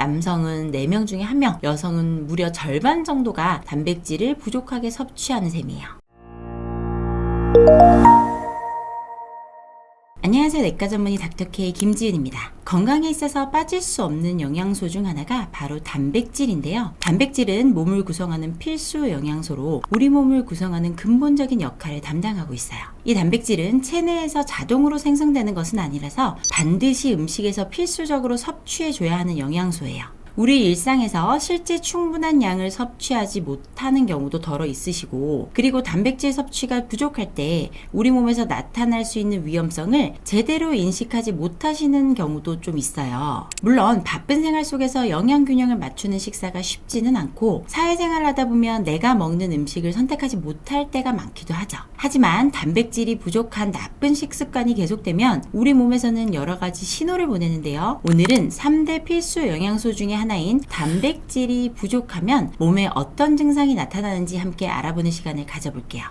남성은 4명 중에 1명, 여성은 무려 절반 정도가 단백질을 부족하게 섭취하는 셈이에요. 안녕하세요. 내과 전문의 닥터케이 김지은입니다. 건강에 있어서 빠질 수 없는 영양소 중 하나가 바로 단백질인데요. 단백질은 몸을 구성하는 필수 영양소로 우리 몸을 구성하는 근본적인 역할을 담당하고 있어요. 이 단백질은 체내에서 자동으로 생성되는 것은 아니라서 반드시 음식에서 필수적으로 섭취해줘야 하는 영양소예요. 우리 일상에서 실제 충분한 양을 섭취하지 못하는 경우도 덜어 있으시고, 그리고 단백질 섭취가 부족할 때 우리 몸에서 나타날 수 있는 위험성을 제대로 인식하지 못하시는 경우도 좀 있어요. 물론 바쁜 생활 속에서 영양 균형을 맞추는 식사가 쉽지는 않고, 사회생활을 하다 보면 내가 먹는 음식을 선택하지 못할 때가 많기도 하죠. 하지만 단백질이 부족한 나쁜 식습관이 계속되면 우리 몸에서는 여러 가지 신호를 보내는데요. 오늘은 3대 필수 영양소 중에 하나인 단백질이 부족하면 몸에 어떤 증상이 나타나는지 함께 알아보는 시간을 가져볼게요.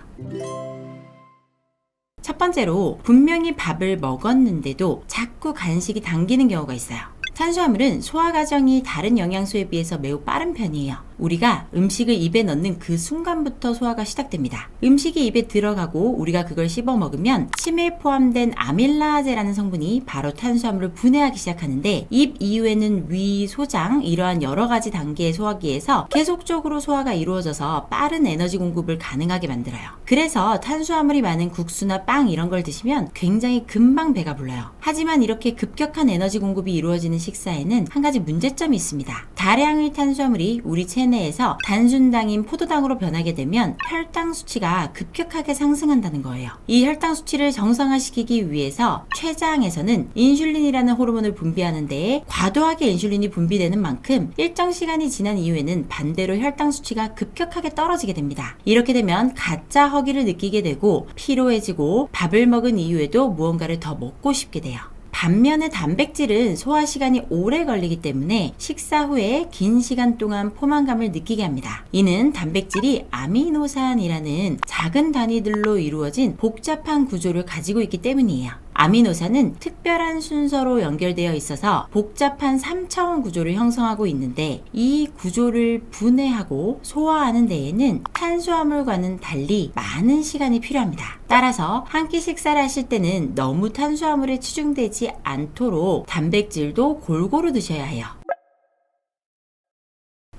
첫 번째로, 분명히 밥을 먹었는데도 자꾸 간식이 당기는 경우가 있어요. 탄수화물은 소화 과정이 다른 영양소에 비해서 매우 빠른 편이에요. 우리가 음식을 입에 넣는 그 순간부터 소화가 시작됩니다. 음식이 입에 들어가고 우리가 그걸 씹어 먹으면 침에 포함된 아밀라제라는 성분이 바로 탄수화물을 분해하기 시작하는데, 입 이후에는 위, 소장, 이러한 여러 가지 단계의 소화기에서 계속적으로 소화가 이루어져서 빠른 에너지 공급을 가능하게 만들어요. 그래서 탄수화물이 많은 국수나 빵 이런 걸 드시면 굉장히 금방 배가 불러요. 하지만 이렇게 급격한 에너지 공급이 이루어지는 식사에는 한 가지 문제점이 있습니다. 다량의 탄수화물이 우리 체내에서 단순당인 포도당으로 변하게 되면 혈당 수치가 급격하게 상승한다는 거예요. 이 혈당 수치를 정상화시키기 위해서 췌장에서는 인슐린이라는 호르몬을 분비하는데, 과도하게 인슐린이 분비되는 만큼 일정 시간이 지난 이후에는 반대로 혈당 수치가 급격하게 떨어지게 됩니다. 이렇게 되면 가짜 허기를 느끼게 되고 피로해지고 밥을 먹은 이후에도 무언가를 더 먹고 싶게 돼요. 반면에 단백질은 소화 시간이 오래 걸리기 때문에 식사 후에 긴 시간 동안 포만감을 느끼게 합니다. 이는 단백질이 아미노산이라는 작은 단위들로 이루어진 복잡한 구조를 가지고 있기 때문이에요. 아미노산은 특별한 순서로 연결되어 있어서 복잡한 3차원 구조를 형성하고 있는데, 이 구조를 분해하고 소화하는 데에는 탄수화물과는 달리 많은 시간이 필요합니다. 따라서 한 끼 식사를 하실 때는 너무 탄수화물에 치중되지 않도록 단백질도 골고루 드셔야 해요.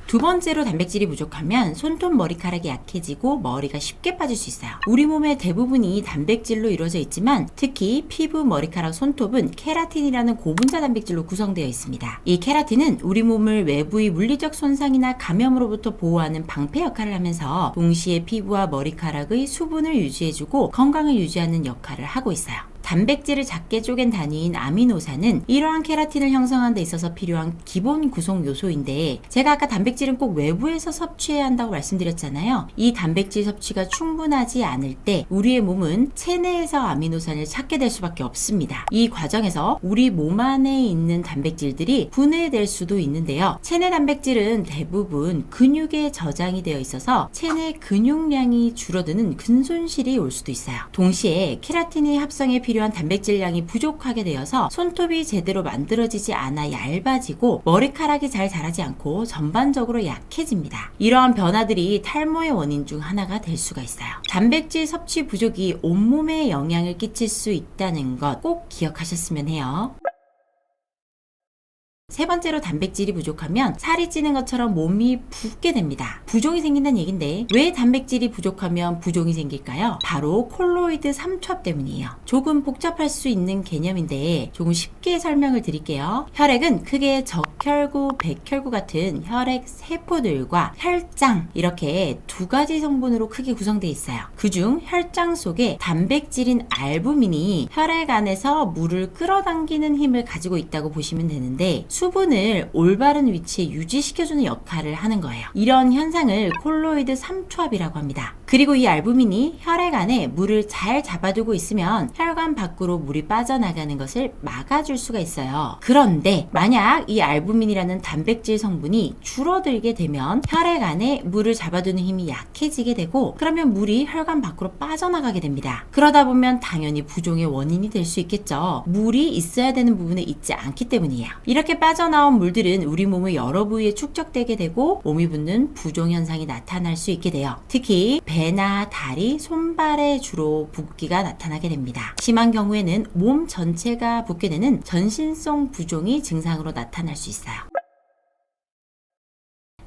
두 번째로, 단백질이 부족하면 손톱 머리카락이 약해지고 머리가 쉽게 빠질 수 있어요. 우리 몸의 대부분이 단백질로 이루어져 있지만 특히 피부, 머리카락, 손톱은 케라틴이라는 고분자 단백질로 구성되어 있습니다. 이 케라틴은 우리 몸을 외부의 물리적 손상이나 감염으로부터 보호하는 방패 역할을 하면서 동시에 피부와 머리카락의 수분을 유지해주고 건강을 유지하는 역할을 하고 있어요. 단백질을 작게 쪼갠 단위인 아미노산은 이러한 케라틴을 형성하는 데 있어서 필요한 기본 구성 요소인데, 제가 아까 단백질은 꼭 외부에서 섭취해야 한다고 말씀드렸잖아요. 이 단백질 섭취가 충분하지 않을 때 우리의 몸은 체내에서 아미노산을 찾게 될 수밖에 없습니다. 이 과정에서 우리 몸 안에 있는 단백질들이 분해될 수도 있는데요. 체내 단백질은 대부분 근육에 저장이 되어 있어서 체내 근육량이 줄어드는 근손실이 올 수도 있어요. 동시에 케라틴의 합성에 필요한 단백질량이 부족하게 되어서 손톱이 제대로 만들어지지 않아 얇아지고 머리카락이 잘 자라지 않고 전반적으로 약해집니다. 이러한 변화들이 탈모의 원인 중 하나가 될 수가 있어요. 단백질 섭취 부족이 온몸에 영향을 끼칠 수 있다는 것 꼭 기억하셨으면 해요. 세 번째로, 단백질이 부족하면 살이 찌는 것처럼 몸이 붓게 됩니다. 부종이 생긴다는 얘긴데, 왜 단백질이 부족하면 부종이 생길까요? 바로 콜로이드 삼투압 때문이에요. 조금 복잡할 수 있는 개념인데 조금 쉽게 설명을 드릴게요. 혈액은 크게 적혈구, 백혈구 같은 혈액 세포들과 혈장, 이렇게 두 가지 성분으로 크게 구성되어 있어요. 그중 혈장 속에 단백질인 알부민이 혈액 안에서 물을 끌어당기는 힘을 가지고 있다고 보시면 되는데, 수분을 올바른 위치에 유지시켜주는 역할을 하는 거예요. 이런 현상을 콜로이드 삼투압이라고 합니다. 그리고 이 알부민이 혈액 안에 물을 잘 잡아두고 있으면 혈관 밖으로 물이 빠져나가는 것을 막아줄 수가 있어요. 그런데 만약 이 알부민이라는 단백질 성분이 줄어들게 되면 혈액 안에 물을 잡아두는 힘이 약해지게 되고, 그러면 물이 혈관 밖으로 빠져나가게 됩니다. 그러다 보면 당연히 부종의 원인이 될 수 있겠죠. 물이 있어야 되는 부분에 있지 않기 때문이에요. 이렇게 빠져나온 물들은 우리 몸의 여러 부위에 축적되게 되고 몸이 붓는 부종 현상이 나타날 수 있게 돼요. 특히 배나 다리, 손발에 주로 붓기가 나타나게 됩니다. 심한 경우에는 몸 전체가 붓게 되는 전신성 부종이 증상으로 나타날 수 있어요.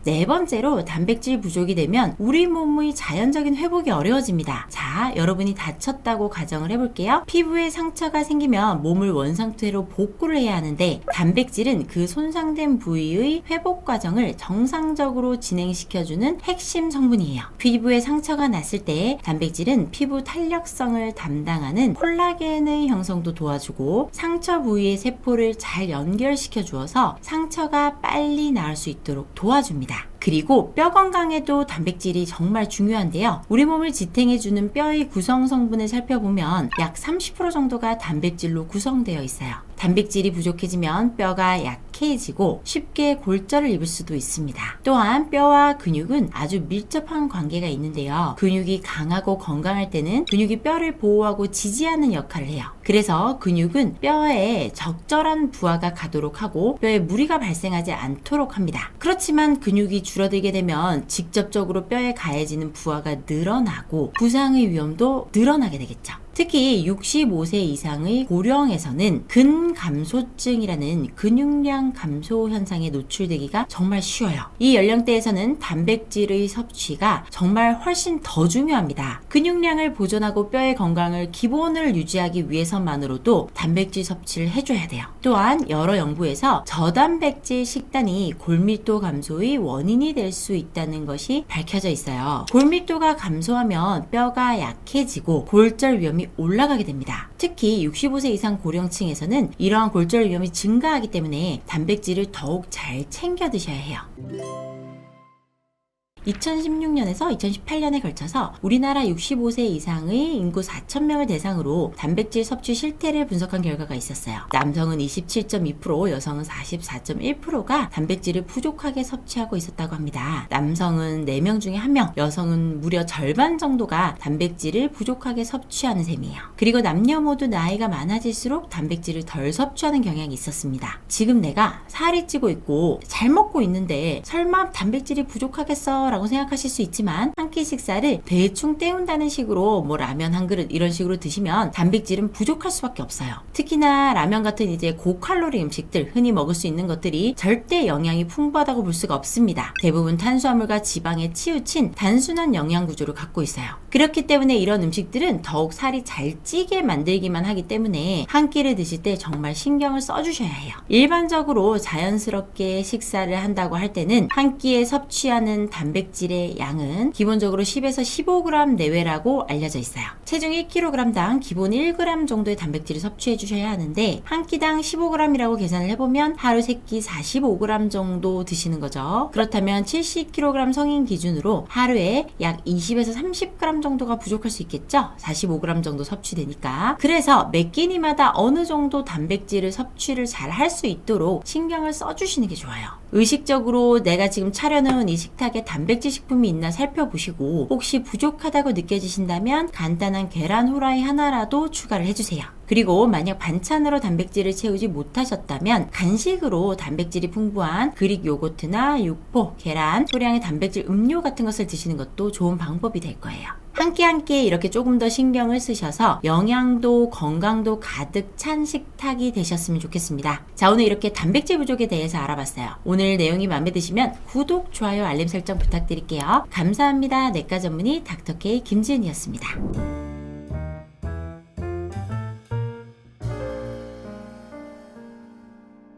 네 번째로 단백질 부족이 되면 우리 몸의 자연적인 회복이 어려워집니다. 자, 여러분이 다쳤다고 가정을 해볼게요. 피부에 상처가 생기면 몸을 원상태로 복구를 해야 하는데 단백질은 그 손상된 부위의 회복 과정을 정상적으로 진행시켜주는 핵심 성분이에요. 피부에 상처가 났을 때 단백질은 피부 탄력성을 담당하는 콜라겐의 형성도 도와주고 상처 부위의 세포를 잘 연결시켜 주어서 상처가 빨리 나을 수 있도록 도와줍니다. 그리고 뼈 건강에도 단백질이 정말 중요한데요. 우리 몸을 지탱해주는 뼈의 구성 성분을 살펴보면 약 30% 정도가 단백질로 구성되어 있어요. 단백질이 부족해지면 뼈가 약해지고 쉽게 골절을 입을 수도 있습니다. 또한 뼈와 근육은 아주 밀접한 관계가 있는데요. 근육이 강하고 건강할 때는 근육이 뼈를 보호하고 지지하는 역할을 해요. 그래서 근육은 뼈에 적절한 부하가 가도록 하고 뼈에 무리가 발생하지 않도록 합니다. 그렇지만 근육이 줄어들게 되면 직접적으로 뼈에 가해지는 부하가 늘어나고 부상의 위험도 늘어나게 되겠죠. 특히 65세 이상의 고령에서는 근감소증이라는 근육량 감소 현상에 노출되기가 정말 쉬워요. 이 연령대에서는 단백질의 섭취가 정말 훨씬 더 중요합니다. 근육량을 보존하고 뼈의 건강을 기본을 유지하기 위해서만으로도 단백질 섭취를 해줘야 돼요. 또한 여러 연구에서 저단백질 식단이 골밀도 감소의 원인이 될 수 있다는 것이 밝혀져 있어요. 골밀도가 감소하면 뼈가 약해지고 골절 위험이 올라가게 됩니다. 특히 65세 이상 고령층에서는 이러한 골절 위험이 증가하기 때문에 단백질을 더욱 잘 챙겨 드셔야 해요. 2016년에서 2018년에 걸쳐서 우리나라 65세 이상의 인구 4,000명을 대상으로 단백질 섭취 실태를 분석한 결과가 있었어요. 남성은 27.2%, 여성은 44.1%가 단백질을 부족하게 섭취하고 있었다고 합니다. 남성은 4명 중에 1명, 여성은 무려 절반 정도가 단백질을 부족하게 섭취하는 셈이에요. 그리고 남녀 모두 나이가 많아질수록 단백질을 덜 섭취하는 경향이 있었습니다. 지금 내가 살이 찌고 있고 잘 먹고 있는데 설마 단백질이 부족하겠어? 라고 생각하실 수 있지만 한 끼 식사를 대충 때운다는 식으로 뭐 라면 한 그릇 이런 식으로 드시면 단백질은 부족할 수밖에 없어요. 특히나 라면 같은 이제 고칼로리 음식들, 흔히 먹을 수 있는 것들이 절대 영양이 풍부하다고 볼 수가 없습니다. 대부분 탄수화물과 지방에 치우친 단순한 영양 구조를 갖고 있어요. 그렇기 때문에 이런 음식들은 더욱 살이 잘 찌게 만들기만 하기 때문에 한 끼를 드실 때 정말 신경을 써주셔야 해요. 일반적으로 자연스럽게 식사를 한다고 할 때는 한 끼에 섭취하는 단백질의 양은 기본적으로 10에서 15g 내외라고 알려져 있어요. 체중 1kg당 기본 1g 정도의 단백질을 섭취해 주셔야 하는데 한 끼당 15g이라고 계산을 해보면 하루 3끼 45g 정도 드시는 거죠. 그렇다면 70kg 성인 기준으로 하루에 약 20에서 30g 정도가 부족할 수 있겠죠? 45g 정도 섭취되니까. 그래서 매 끼니마다 어느 정도 단백질을 섭취를 잘 할 수 있도록 신경을 써주시는 게 좋아요. 의식적으로 내가 지금 차려놓은 이 식탁에 단백질 식품이 있나 살펴보시고 혹시 부족하다고 느껴지신다면 간단한 계란 후라이 하나라도 추가를 해주세요. 그리고 만약 반찬으로 단백질을 채우지 못하셨다면 간식으로 단백질이 풍부한 그릭 요거트나 육포, 계란, 소량의 단백질 음료 같은 것을 드시는 것도 좋은 방법이 될 거예요. 한 끼 한 끼 이렇게 조금 더 신경을 쓰셔서 영양도 건강도 가득 찬 식탁이 되셨으면 좋겠습니다. 자, 오늘 이렇게 단백질 부족에 대해서 알아봤어요. 오늘 내용이 마음에 드시면 구독, 좋아요, 알림 설정 부탁드릴게요. 감사합니다. 내과 전문의 닥터K 김지은이었습니다.